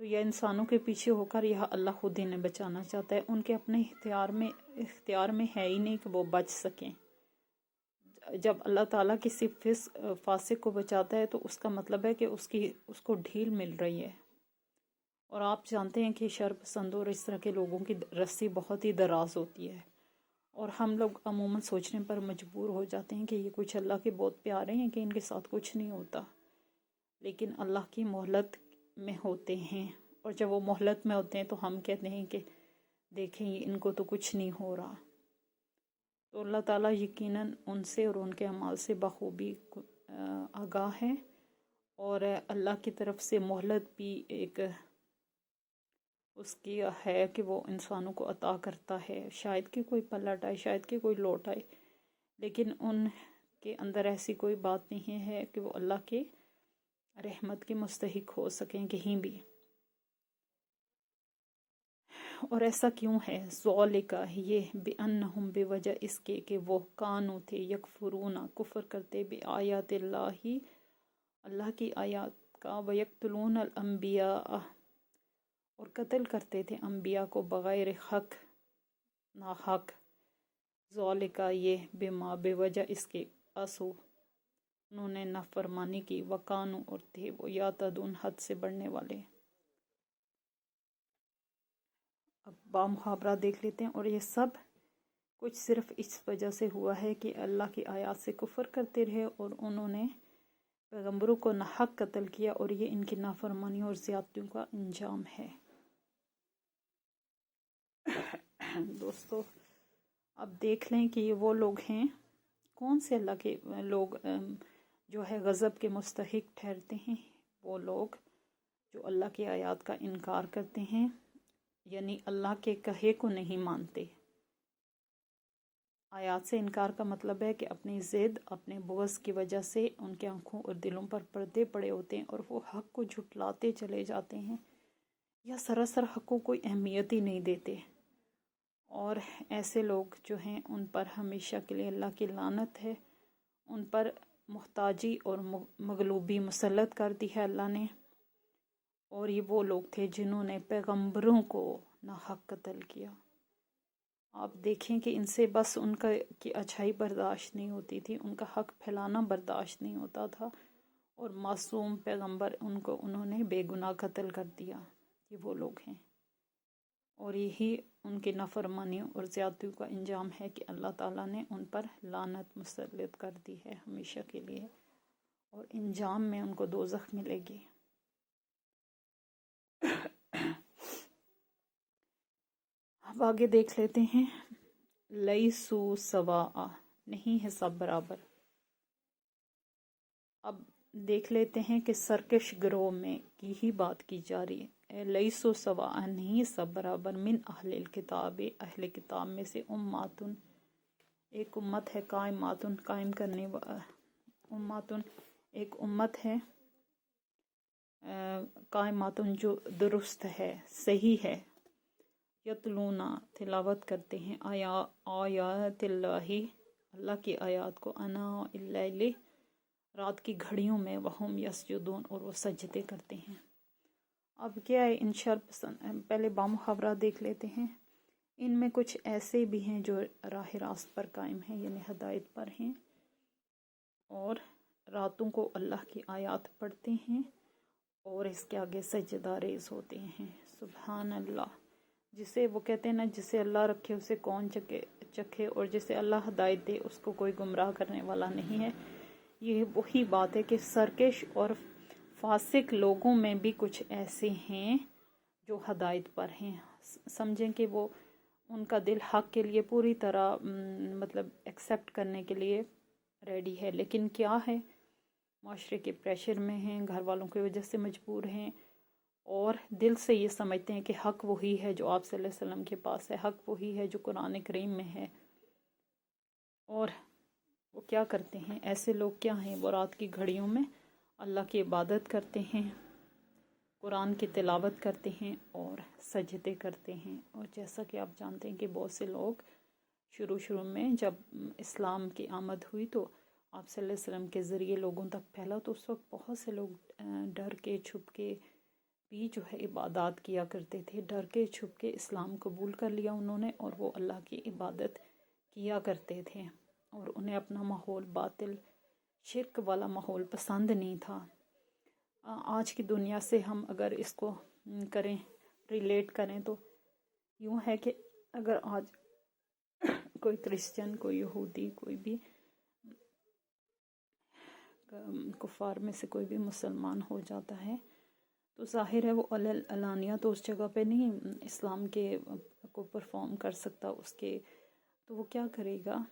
تو یہ انسانوں کے پیچھے ہو کر یہ اللہ خود انہیں بچانا چاہتا ہے. ان کے اپنے اختیار میں ہے ہی نہیں کہ وہ بچ سکیں. جب اللہ تعالیٰ کسی فاسق کو بچاتا ہے تو اس کا مطلب ہے کہ اس کو ڈھیل مل رہی ہے. اور آپ جانتے ہیں کہ شر پسند اور اس طرح کے لوگوں کی رسی بہت ہی دراز ہوتی ہے، اور ہم لوگ عموماً سوچنے پر مجبور ہو جاتے ہیں کہ یہ کچھ اللہ کے بہت پیارے ہیں کہ ان کے ساتھ کچھ نہیں ہوتا، لیکن اللہ کی مہلت میں ہوتے ہیں. اور جب وہ مہلت میں ہوتے ہیں تو ہم کہتے ہیں کہ دیکھیں ان کو تو کچھ نہیں ہو رہا. تو اللہ تعالیٰ یقیناً ان سے اور ان کے اعمال سے بخوبی آگاہ ہے، اور اللہ کی طرف سے مہلت بھی ایک اس کی ہے کہ وہ انسانوں کو عطا کرتا ہے. شاید کہ کوئی پلٹ آئے، شاید کہ کوئی لوٹ آئے، لیکن ان کے اندر ایسی کوئی بات نہیں ہے کہ وہ اللہ کے رحمت کے مستحق ہو سکیں کہیں بھی. اور ایسا کیوں ہے؟ ذالکہ یہ بِأَنَّهُمْ بوجہ اس کے کہ وہ کانو تھے یکفرون کفر کرتے بآیات اللہ اللہ کی آیات کا، ویقتلون الانبیاء اور قتل کرتے تھے انبیاء کو بغیر حق ناحق. ذالکہ یہ بما بوجہ اس کے اسو انہوں نے نافرمانی کی، وکانو اور تھے وہ یعتدون حد سے بڑھنے والے. اب بامحاورہ دیکھ لیتے ہیں. اور یہ سب کچھ صرف اس وجہ سے ہوا ہے کہ اللہ کی آیات سے کفر کرتے رہے اور انہوں نے پیغمبروں کو ناحق قتل کیا، اور یہ ان کی نافرمانی اور زیادتیوں کا انجام ہے. دوستو اب دیکھ لیں کہ یہ وہ لوگ ہیں، کون سے اللہ کے لوگ جو ہے غضب کے مستحق ٹھہرتے ہیں. وہ لوگ جو اللہ کی آیات کا انکار کرتے ہیں، یعنی اللہ کے کہے کو نہیں مانتے. آیات سے انکار کا مطلب ہے کہ اپنی ضد، اپنے بغض کی وجہ سے ان کے آنکھوں اور دلوں پر پردے پڑے ہوتے ہیں اور وہ حق کو جھٹلاتے چلے جاتے ہیں، یا سراسر حق کو کوئی اہمیت ہی نہیں دیتے. اور ایسے لوگ جو ہیں ان پر ہمیشہ کے لیے اللہ کی لعنت ہے. ان پر محتاجی اور مغلوبی مسلط کر دی ہے اللہ نے. اور یہ وہ لوگ تھے جنہوں نے پیغمبروں کو ناحق قتل کیا. آپ دیکھیں کہ ان سے بس ان کی اچھائی برداشت نہیں ہوتی تھی، ان کا حق پھیلانا برداشت نہیں ہوتا تھا، اور معصوم پیغمبر انہوں نے بے گناہ قتل کر دیا. یہ وہ لوگ ہیں، اور یہی ان کی نافرمانیوں اور زیادتیوں کا انجام ہے کہ اللہ تعالیٰ نے ان پر لعنت مسلط کر دی ہے ہمیشہ کے لیے، اور انجام میں ان کو دوزخ ملے گی. اب آگے دیکھ لیتے ہیں. لیسو سواء نہیں ہے سب برابر. اب دیکھ لیتے ہیں کہ سرکش گروہ میں کی ہی بات کی جا رہی ہے. لیسو سواء نہیں سب برابر، من اہل الکتاب اہل کتاب میں سے اماتن ایک امت ہے، قائماتن قائم کرنے اماتن ایک امت ہے، قائماتن جو درست ہے، صحیح ہے. یتلونا تلاوت کرتے ہیں آیات اللہ اللہ کی آیات کو، اناء اللیل رات کی گھڑیوں میں، وہم یسجدون اور وہ سجدے کرتے ہیں. اب کیا ہے ان پہلے بامحاورہ دیکھ لیتے ہیں. ان میں کچھ ایسے بھی ہیں جو راہ راست پر قائم ہیں، یعنی ہدایت پر ہیں، اور راتوں کو اللہ کی آیات پڑھتے ہیں اور اس کے آگے سجدہ ریز ہوتے ہیں. سبحان اللہ. جسے وہ کہتے ہیں نا، جسے اللہ رکھے اسے کون چکھے، اور جسے اللہ ہدایت دے اس کو کوئی گمراہ کرنے والا نہیں ہے. یہ وہی بات ہے کہ سرکش اور فاسق لوگوں میں بھی کچھ ایسے ہیں جو ہدایت پر ہیں. سمجھیں کہ وہ ان کا دل حق کے لیے پوری طرح مطلب ایکسیپٹ کرنے کے لیے ریڈی ہے، لیکن کیا ہے معاشرے کے پریشر میں ہیں، گھر والوں کی وجہ سے مجبور ہیں، اور دل سے یہ سمجھتے ہیں کہ حق وہی ہے جو آپ صلی اللہ علیہ وسلم کے پاس ہے، حق وہی ہے جو قرآن کریم میں ہے. اور وہ کیا کرتے ہیں؟ ایسے لوگ کیا ہیں؟ وہ رات کی گھڑیوں میں اللہ کی عبادت کرتے ہیں، قرآن کی تلاوت کرتے ہیں اور سجدے کرتے ہیں. اور جیسا کہ آپ جانتے ہیں کہ بہت سے لوگ شروع میں جب اسلام کی آمد ہوئی تو آپ صلی اللہ علیہ وسلم کے ذریعے لوگوں تک پھیلا، تو اس وقت بہت سے لوگ ڈر کے چھپ کے بھی جو ہے عبادات کیا کرتے تھے، ڈر کے چھپ کے اسلام قبول کر لیا انہوں نے، اور وہ اللہ کی عبادت کیا کرتے تھے، اور انہیں اپنا ماحول باطل شرک والا ماحول پسند نہیں تھا۔ آج کی دنیا سے ہم اگر اس کو کریں، ریلیٹ کریں، تو یوں ہے کہ اگر آج کوئی کرسچن، کوئی یہودی، کوئی بھی کفار میں سے کوئی بھی مسلمان ہو جاتا ہے تو ظاہر ہے وہ علانیہ تو اس جگہ پہ نہیں اسلام کے کو پرفارم کر سکتا، اس کے تو وہ کیا کرے گا،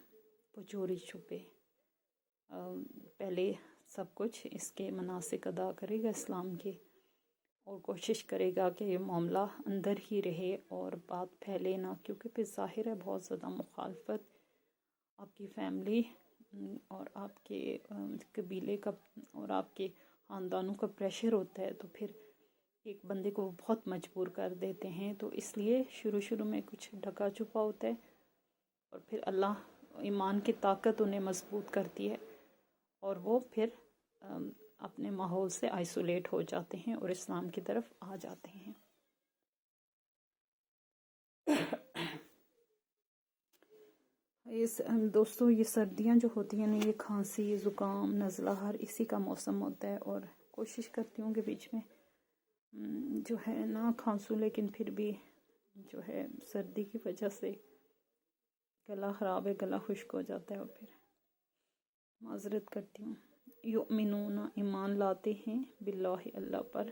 وہ چوری چھپے پہلے سب کچھ اس کے مناسک ادا کرے گا اسلام کے، اور کوشش کرے گا کہ یہ معاملہ اندر ہی رہے اور بات پھیلے نہ، کیونکہ پھر ظاہر ہے بہت زیادہ مخالفت آپ کی فیملی اور آپ کے قبیلے کا اور آپ کے خاندانوں کا پریشر ہوتا ہے، تو پھر ایک بندے کو بہت مجبور کر دیتے ہیں۔ تو اس لیے شروع میں کچھ ڈھکا چھپا ہوتا ہے، اور پھر اللہ ایمان کی طاقت انہیں مضبوط کرتی ہے، اور وہ پھر اپنے ماحول سے آئسولیٹ ہو جاتے ہیں اور اسلام کی طرف آ جاتے ہیں۔ دوستوں یہ سردیاں جو ہوتی ہیں نا، یہ کھانسی، زکام، نزلہ ہر اسی کا موسم ہوتا ہے، اور کوشش کرتی ہوں کہ بیچ میں جو ہے نا کھانسوں، لیکن پھر بھی جو ہے سردی کی وجہ سے گلا خراب ہے، گلا خشک ہو جاتا ہے، اور پھر معذرت کرتی ہوں۔ یؤمنون ایمان لاتے ہیں، باللہ اللہ پر،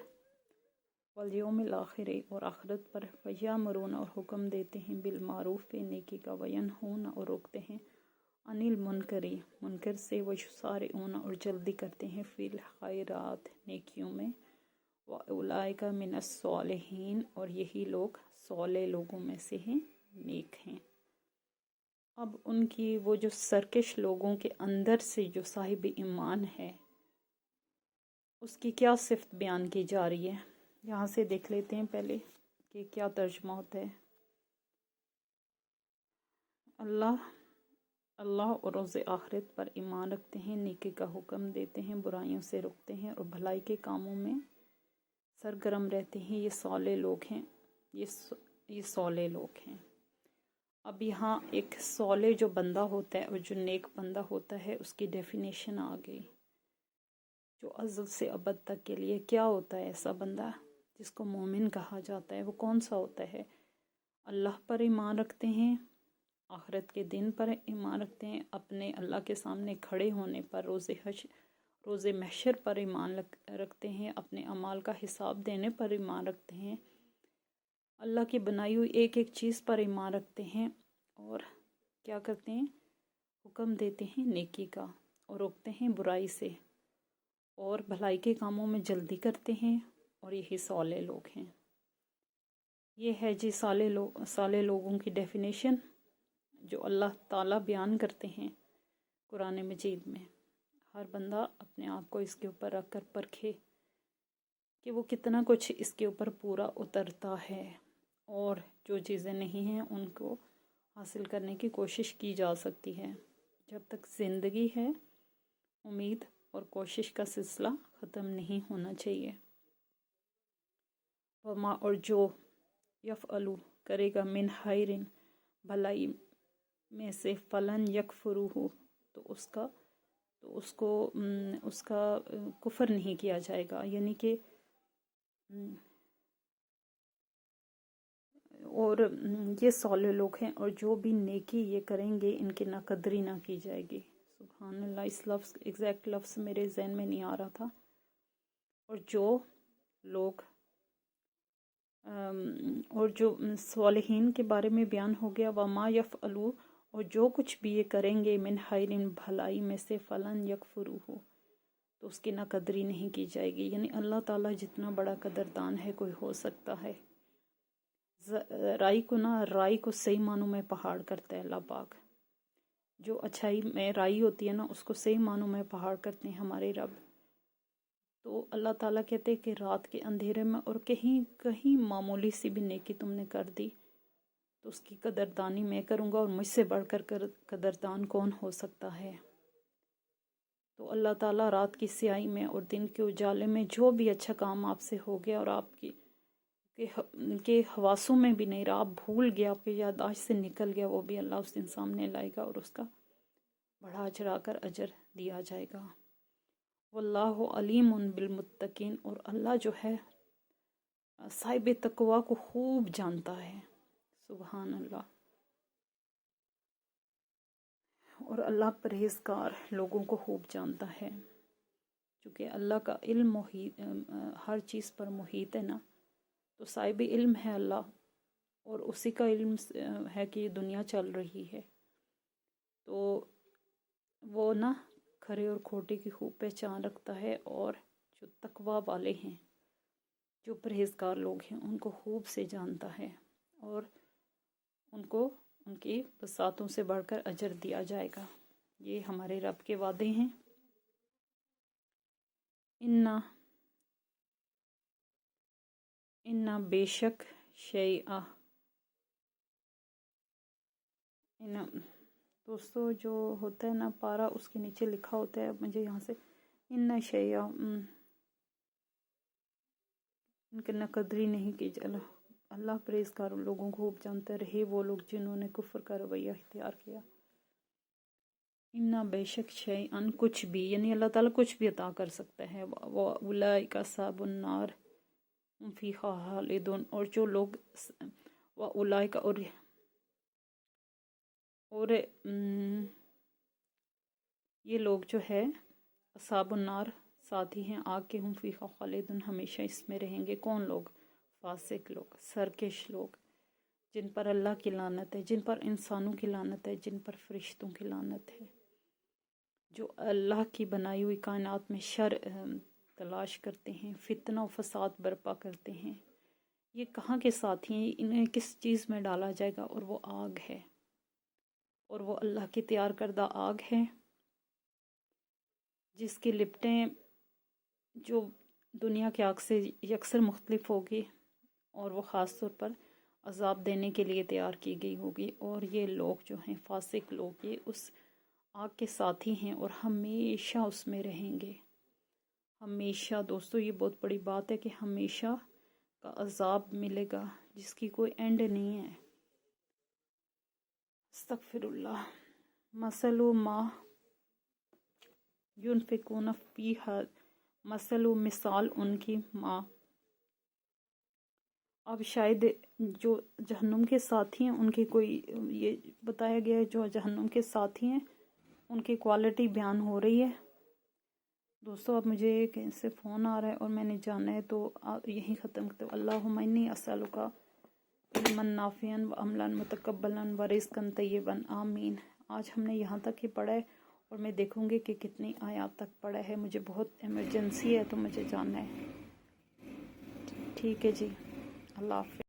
والیوم الآخر اور آخرت پر، ویامرون اور حکم دیتے ہیں، بالمعروف نیکی کا، وینہون اور روکتے ہیں، عن المنکر منکر سے، ویسارعون اور جلدی کرتے ہیں، فی الخیرات نیکیوں میں، وَأُولَئِکَ مِنَ الصَّالِحِینَ اور یہی لوگ صالح لوگوں میں سے ہیں، نیک ہیں۔ اب ان کی وہ جو سرکش لوگوں کے اندر سے جو صاحب ایمان ہے اس کی کیا صفت بیان کی جا رہی ہے، یہاں سے دیکھ لیتے ہیں پہلے کہ کیا ترجمہ ہوتا ہے۔ اللہ اور روز آخرت پر ایمان رکھتے ہیں، نیکی کا حکم دیتے ہیں، برائیوں سے روکتے ہیں، اور بھلائی کے کاموں میں سرگرم رہتے ہیں، یہ صالح لوگ ہیں، یہ صالح لوگ ہیں۔ اب یہاں ایک صالح جو بندہ ہوتا ہے اور جو نیک بندہ ہوتا ہے اس کی ڈیفینیشن آ گئی، جو ازل سے ابد تک کے لیے کیا ہوتا ہے ایسا بندہ جس کو مومن کہا جاتا ہے، وہ کون سا ہوتا ہے؟ اللہ پر ایمان رکھتے ہیں، آخرت کے دن پر ایمان رکھتے ہیں، اپنے اللہ کے سامنے کھڑے ہونے پر، روز محشر پر ایمان رکھتے ہیں، اپنے اعمال کا حساب دینے پر ایمان رکھتے ہیں، اللہ کی بنائی ہوئی ایک ایک چیز پر ایمان رکھتے ہیں، اور کیا کرتے ہیں؟ حکم دیتے ہیں نیکی کا اور روکتے ہیں برائی سے، اور بھلائی کے کاموں میں جلدی کرتے ہیں، اور یہی صالح لوگ ہیں۔ یہ ہے جی صالح لوگوں کی ڈیفینیشن جو اللہ تعالیٰ بیان کرتے ہیں قرآن مجید میں۔ ہر بندہ اپنے آپ کو اس کے اوپر رکھ کر پرکھے کہ وہ کتنا کچھ اس کے اوپر پورا اترتا ہے، اور جو چیزیں نہیں ہیں ان کو حاصل کرنے کی کوشش کی جا سکتی ہے۔ جب تک زندگی ہے امید اور کوشش کا سلسلہ ختم نہیں ہونا چاہیے۔ وما اور جو یفعلو کرے گا من خیرن بھلائی میں سے، فلن یکفرہ تو اس کا کفر نہیں کیا جائے گا، یعنی کہ اور یہ صالح لوگ ہیں، اور جو بھی نیکی یہ کریں گے ان کی ناقدری نہ کی جائے گی۔ سبحان اللہ، اس لفظ ایگزیکٹ لفظ میرے ذہن میں نہیں آ رہا تھا۔ اور جو صالحین کے بارے میں بیان ہو گیا، وما یفعلوا اور جو کچھ بھی یہ کریں گے من خیر بھلائی میں سے، فلن یکفرہ تو اس کی ناقدری نہیں کی جائے گی، یعنی اللہ تعالیٰ جتنا بڑا قدردان ہے کوئی ہو سکتا ہے۔ رائی کو صحیح معنوں میں پہاڑ کرتا ہے اللہ پاک، جو اچھائی میں رائی ہوتی ہے نا اس کو صحیح معنوں میں پہاڑ کرتے ہیں ہمارے رب۔ تو اللہ تعالیٰ کہتے ہیں کہ رات کے اندھیرے میں اور کہیں معمولی سی بھی نیکی تم نے کر دی تو اس کی قدردانی میں کروں گا، اور مجھ سے بڑھ کر قدردان کون ہو سکتا ہے۔ تو اللہ تعالیٰ رات کی سیاہی میں اور دن کے اجالے میں جو بھی اچھا کام آپ سے ہو گیا اور آپ کے حواسوں میں بھی نہیں رہا، آپ بھول گیا، آپ کی یادداشت سے نکل گیا، وہ بھی اللہ اس دن سامنے لائے گا اور اس کا بڑھا چڑھا کر اجر دیا جائے گا۔ واللہ علیم بالمتقین، اور اللہ جو ہے صاحب تقوی کو خوب جانتا ہے، سبحان اللہ۔ اور اللہ پرہیزگار لوگوں کو خوب جانتا ہے، چونکہ اللہ کا علم ہر چیز پر محیط ہے نا، تو صاحب علم ہے اللہ، اور اسی کا علم ہے کہ یہ دنیا چل رہی ہے، تو وہ نا کھرے اور کھوٹے کی خوب پہچان رکھتا ہے، اور جو تقوی والے ہیں، جو پرہیزگار لوگ ہیں، ان کو خوب سے جانتا ہے، اور ان کو ان کی بساتوں سے بڑھ کر اجر دیا جائے گا۔ یہ ہمارے رب کے وعدے ہیں۔ اِنَّ بے شک شیئا، دوستو جو ہوتا ہے نا پارا، اس کے نیچے لکھا ہوتا ہے، مجھے یہاں سے اِنَّ شیئا ان کی نقدری نہیں کی جانا۔ اللہ پرہیزگار لوگوں کو خوب جانتا رہے، وہ لوگ جنہوں نے کفر کا رویہ اختیار کیا۔ اِنَّ بے شک شیئن کچھ بھی، یعنی اللہ تعالیٰ کچھ بھی عطا کر سکتا ہے۔ وَأُولَئِکَ أَصْحَابُ النَّارِ ہُمْ فِیہَا خَالِدُونَ، اور جو لوگ وَأُولَئِکَ اور یہ لوگ جو ہے اصحاب النار ساتھی ہیں آگ کے، ہم فیہا خالدون ہمیشہ اس میں رہیں گے۔ کون لوگ؟ فاسق لوگ، سرکش لوگ، جن پر اللہ کی لعنت ہے، جن پر انسانوں کی لعنت ہے، جن پر فرشتوں کی لعنت ہے، جو اللہ کی بنائی ہوئی کائنات میں شر تلاش کرتے ہیں، فتنہ و فساد برپا کرتے ہیں۔ یہ کہاں کے ساتھی ہیں؟ انہیں کس چیز میں ڈالا جائے گا؟ اور وہ آگ ہے، اور وہ اللہ کی تیار کردہ آگ ہے، جس کی لپٹیں جو دنیا کی آگ سے یکسر مختلف ہوگی، اور وہ خاص طور پر عذاب دینے کے لیے تیار کی گئی ہوگی۔ اور یہ لوگ جو ہیں فاسق لوگ، یہ اس آگ کے ساتھی ہیں اور ہمیشہ اس میں رہیں گے، ہمیشہ۔ دوستو یہ بہت بڑی بات ہے کہ ہمیشہ کا عذاب ملے گا، جس کی کوئی اینڈ نہیں ہے۔ استغفر اللہ۔ مثل ما ينفقون فی مثل مثال ان کی ماں، اب شاید جو جہنم کے ساتھی ہیں ان کی کوئی، یہ بتایا گیا ہے جو جہنم کے ساتھی ہیں ان کی کوالٹی بیان ہو رہی ہے۔ دوستو اب مجھے کہیں سے فون آ رہا ہے اور میں نے جانا ہے، تو یہیں ختم کرتے ہیں۔ اللہم انی اسألک علما نافعا وعملا متقبلا ورزقا طیبا، آمین۔ آج ہم نے یہاں تک ہی پڑھا ہے، اور میں دیکھوں گی کہ کتنی آیات تک پڑھا ہے۔ مجھے بہت ایمرجنسی ہے تو مجھے جانا ہے۔ ٹھیک ہے جی، اللہ حافظ۔